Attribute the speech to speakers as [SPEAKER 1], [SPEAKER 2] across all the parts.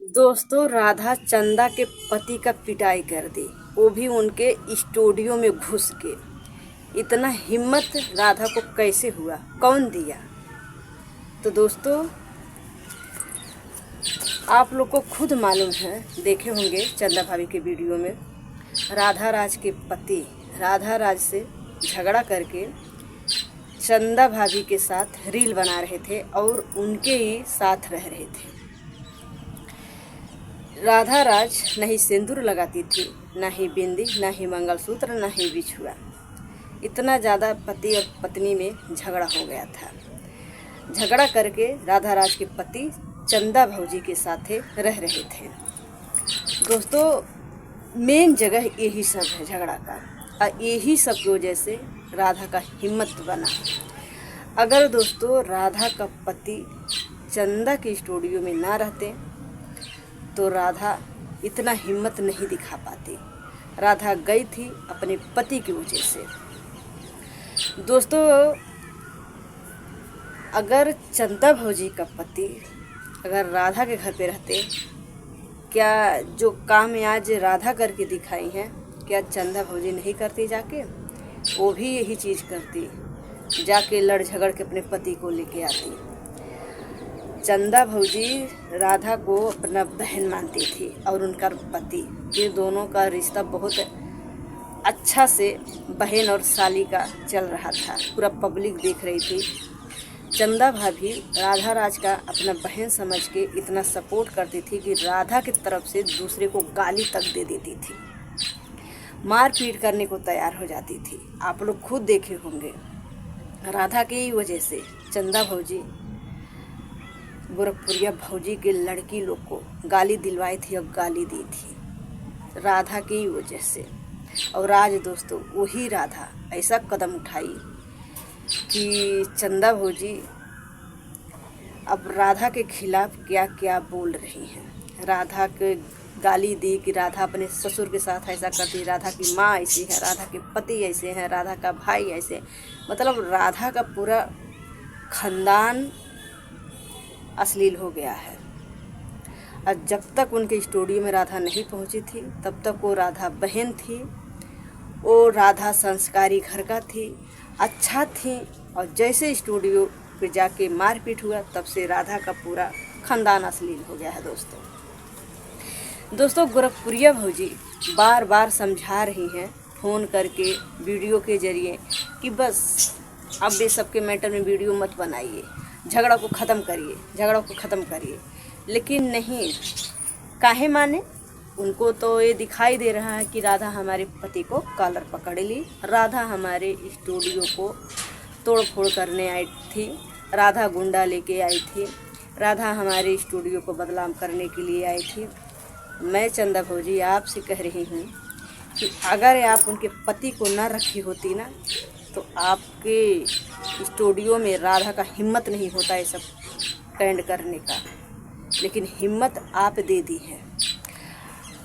[SPEAKER 1] दोस्तों, राधा चंदा के पति का पिटाई कर दी, वो भी उनके स्टूडियो में घुस के। इतना हिम्मत राधा को कैसे हुआ, कौन दिया? तो दोस्तों, आप लोग को खुद मालूम है, देखे होंगे चंदा भाभी के वीडियो में, राधा राज के पति राधा राज से झगड़ा करके चंदा भाभी के साथ रील बना रहे थे और उनके ही साथ रह रहे थे। राधा राज न ही सिंदूर लगाती थी, न ही बिंदी, न ही मंगलसूत्र, न ही बिछुआ। इतना ज़्यादा पति और पत्नी में झगड़ा हो गया था। झगड़ा करके राधा राज के पति चंदा भौजी के साथ रह रहे थे। दोस्तों, मेन जगह यही सब है झगड़ा का, और यही सब की वजह से राधा का हिम्मत बना। अगर दोस्तों राधा का पति चंदा के स्टूडियो में ना रहते तो राधा इतना हिम्मत नहीं दिखा पाती। राधा गई थी अपने पति की वजह से। दोस्तों, अगर चंदा भौजी का पति अगर राधा के घर पे रहते, क्या जो काम आज राधा करके दिखाई हैं, क्या चंदा भौजी नहीं करती? जाके वो भी यही चीज़ करती, जाके लड़ झगड़ के अपने पति को लेके आती। चंदा भौजी राधा को अपना बहन मानती थी और उनका पति, ये दोनों का रिश्ता बहुत अच्छा से बहन और साली का चल रहा था। पूरा पब्लिक देख रही थी। चंदा भाभी राधा राज का अपना बहन समझ के इतना सपोर्ट करती थी कि राधा की तरफ से दूसरे को गाली तक दे देती थी, मार पीट करने को तैयार हो जाती थी। आप लोग खुद देखे होंगे। राधा की वजह से चंदा भौजी गोरखपुरिया भौजी के लड़की लोग को गाली दिलवाई थी और गाली दी थी राधा की वजह से। और आज दोस्तों वही राधा ऐसा कदम उठाई कि चंदा भौजी अब राधा के खिलाफ क्या क्या बोल रही हैं। राधा के गाली दी कि राधा अपने ससुर के साथ ऐसा करती, राधा की माँ ऐसी है, राधा के पति ऐसे हैं, राधा का भाई ऐसे, मतलब राधा का पूरा खानदान अश्लील हो गया है। और जब तक उनके स्टूडियो में राधा नहीं पहुंची थी तब तक वो राधा बहन थी, वो राधा संस्कारी घर का थी, अच्छा थी। और जैसे स्टूडियो पे जाके मारपीट हुआ तब से राधा का पूरा खानदान अश्लील हो गया है। दोस्तों, गोरखपुरिया भौजी बार बार समझा रही हैं फ़ोन करके, वीडियो के ज़रिए, कि बस अब ये सबके मैटर में वीडियो मत बनाइए, झगड़ा को ख़त्म करिए। लेकिन नहीं, काहे माने? उनको तो ये दिखाई दे रहा है कि राधा हमारे पति को कॉलर पकड़ ली, राधा हमारे स्टूडियो को तोड़ फोड़ करने आई थी, राधा गुंडा लेके आई थी, राधा हमारे स्टूडियो को बदनाम करने के लिए आई थी। मैं चंदा भौजी आपसे कह रही हूँ कि अगर आप उनके पति को ना रखी होती ना तो आपके स्टूडियो में राधा का हिम्मत नहीं होता ये सब कांड करने का। लेकिन हिम्मत आप दे दी है।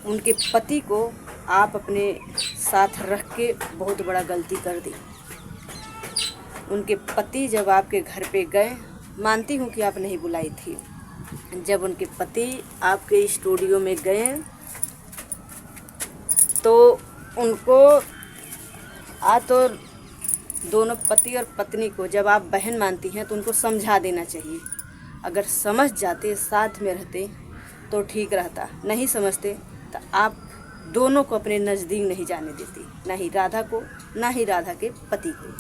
[SPEAKER 1] उनके पति को आप अपने साथ रख के बहुत बड़ा गलती कर दी। उनके पति जब आपके घर पे गए, मानती हूँ कि आप नहीं बुलाई थी, जब उनके पति आपके स्टूडियो में गए तो उनको तो दोनों पति और पत्नी को, जब आप बहन मानती हैं तो उनको समझा देना चाहिए। अगर समझ जाते, साथ में रहते तो ठीक रहता। नहीं समझते तो आप दोनों को अपने नज़दीक नहीं जाने देती, ना ही राधा को, ना ही राधा के पति को।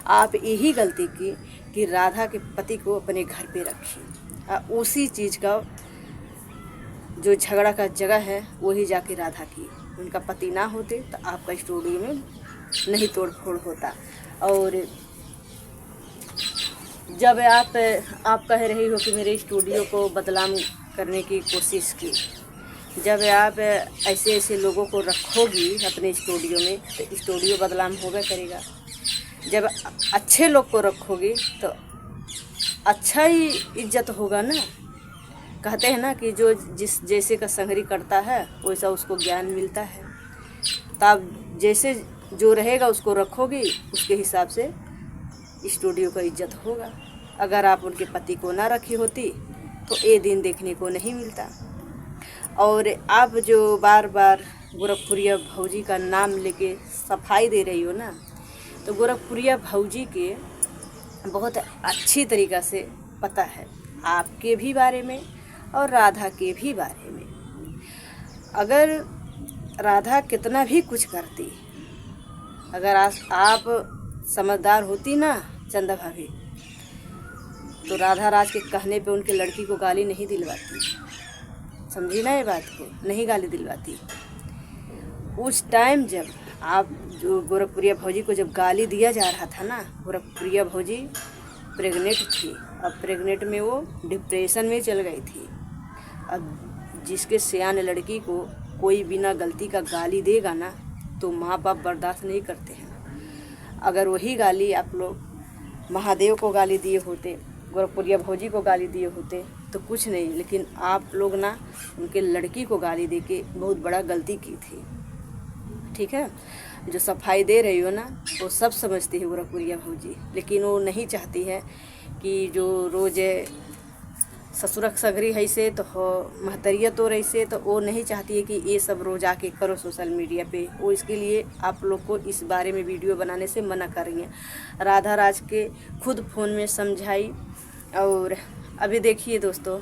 [SPEAKER 1] आप यही गलती की कि राधा के पति को अपने घर पे रखी। उसी चीज़ का जो झगड़ा का जगह है वही जाके राधा की। उनका पति ना होते तो आपका स्टूडियो में नहीं तोड़ फोड़ होता। और जब आप कह रही हो कि मेरे स्टूडियो को बदनाम करने की कोशिश की, जब आप ऐसे ऐसे लोगों को रखोगी अपने स्टूडियो में तो स्टूडियो बदनाम होगा करेगा। जब अच्छे लोग को रखोगी तो अच्छा ही इज्जत होगा ना। कहते हैं ना कि जो जिस जैसे का संगरी करता है वैसा उसको ज्ञान मिलता है। तब जैसे जो रहेगा उसको रखोगी, उसके हिसाब से स्टूडियो का इज्जत होगा। अगर आप उनके पति को ना रखी होती तो ये दिन देखने को नहीं मिलता। और आप जो बार बार गोरखपुरिया भौजी का नाम लेके सफाई दे रही हो ना, तो गोरखपुरिया भौजी के बहुत अच्छी तरीक़ा से पता है आपके भी बारे में और राधा के भी बारे में। अगर राधा कितना भी कुछ करती, अगर आप समझदार होती ना चंदा भाभी, तो राधा राज के कहने पे उनके लड़की को गाली नहीं दिलवाती। समझी ना ये बात को, नहीं गाली दिलवाती। उस टाइम जब आप जो गोरखपुरिया भौजी को जब गाली दिया जा रहा था ना, गोरखपुरिया भौजी प्रेग्नेंट थी। अब प्रेग्नेंट में वो डिप्रेशन में चल गई थी। अब जिसके सियान लड़की को कोई बिना गलती का गाली देगा ना, तो माँ बाप बर्दाश्त नहीं करते हैं। अगर वही गाली आप लोग महादेव को गाली दिए होते, गोरखपुरिया भौजी को गाली दिए होते तो कुछ नहीं, लेकिन आप लोग ना उनके लड़की को गाली दे के बहुत बड़ा गलती की थी। ठीक है, जो सफाई दे रही हो ना वो सब समझती है गोरखपुरिया भौजी, लेकिन वो नहीं चाहती है कि जो रोज़ ससुरक सगरी है से तो हो महतरिया तो रही से, तो वो नहीं चाहती है कि ये सब रोज़ आके करो सोशल मीडिया पे। वो इसके लिए आप लोग को इस बारे में वीडियो बनाने से मना कर रही हैं। राधा राज के खुद फ़ोन में समझाई। और अभी देखिए दोस्तों,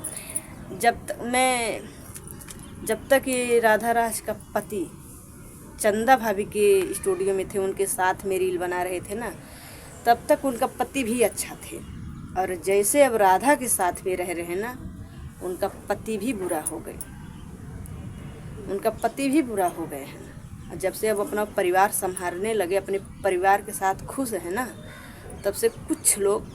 [SPEAKER 1] जब तक ये राधा राज का पति चंदा भाभी के स्टूडियो में थे, उनके साथ में रील बना रहे थे ना, तब तक उनका पति भी अच्छा थे। और जैसे अब राधा के साथ में रह रहे हैं ना, उनका पति भी बुरा हो गए, उनका पति भी बुरा हो गए हैं। जब से अब अपना परिवार संभालने लगे, अपने परिवार के साथ खुश है ना, तब से कुछ लोग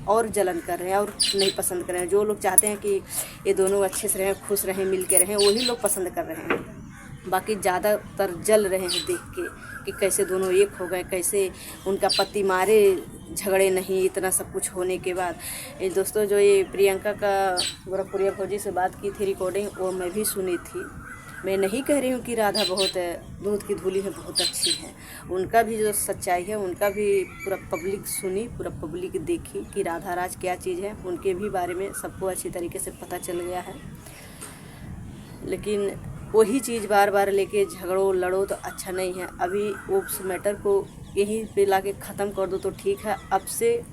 [SPEAKER 1] और जलन कर रहे हैं और नहीं पसंद कर रहे हैं। जो लोग चाहते हैं कि ये दोनों अच्छे से रहें, खुश रहें, मिल के रहें, वही लोग पसंद कर रहे हैं। बाकी ज़्यादातर जल रहे हैं देख के कि कैसे दोनों एक हो गए, कैसे उनका पति मारे झगड़े नहीं, इतना सब कुछ होने के बाद। ये दोस्तों, जो ये प्रियंका का गोरखपुरिया भौजी से बात की थी रिकॉर्डिंग, वो मैं भी सुनी थी। मैं नहीं कह रही हूँ कि राधा बहुत दूध की धूली में बहुत अच्छी है, उनका भी जो सच्चाई है उनका भी पूरा पब्लिक सुनी, पूरा पब्लिक देखी कि राधा राज क्या चीज़ है। उनके भी बारे में सबको अच्छी तरीके से पता चल गया है। लेकिन वही चीज़ बार बार लेके झगड़ो लड़ो तो अच्छा नहीं है। अभी उस मैटर को यहीं पे लाके ख़त्म कर दो तो ठीक है। अब से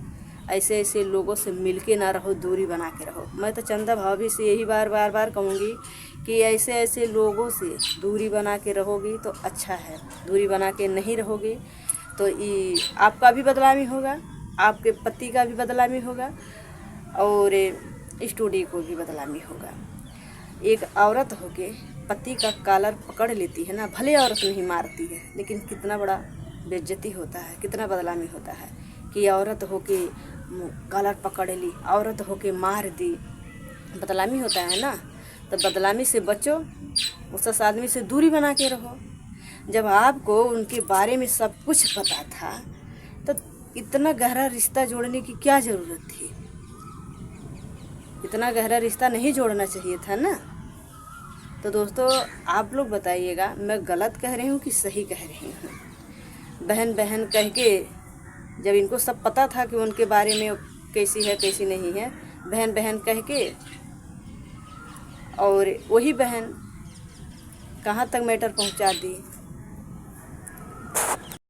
[SPEAKER 1] ऐसे लोगों से मिलके ना रहो, दूरी बना के रहो। मैं तो चंदा भाभी से यही बार कहूँगी कि ऐसे लोगों से दूरी बना के रहोगी तो अच्छा है। दूरी बना के नहीं रहोगी तो आपका भी बदनामी होगा, आपके पति का भी बदनामी होगा और स्टूडियो को भी बदनामी होगा। एक औरत होके पति का कॉलर पकड़ लेती है ना, भले औरत नहीं मारती है, लेकिन कितना बड़ा बेइज्जती होता है, कितना बदनामी होता है कि औरत होके कॉलर पकड़ ली, औरत होके मार दी, बदनामी होता है ना। तो बदनामी से बचो, उस आदमी से दूरी बना के रहो। जब आपको उनके बारे में सब कुछ पता था तो इतना गहरा रिश्ता जोड़ने की क्या ज़रूरत थी? इतना गहरा रिश्ता नहीं जोड़ना चाहिए था ना। तो दोस्तों, आप लोग बताइएगा, मैं गलत कह रही हूँ कि सही कह रही हूँ? बहन बहन कह के, जब इनको सब पता था कि उनके बारे में कैसी है कैसी नहीं है, बहन बहन कह के, और वही बहन कहाँ तक मैटर पहुँचा दी।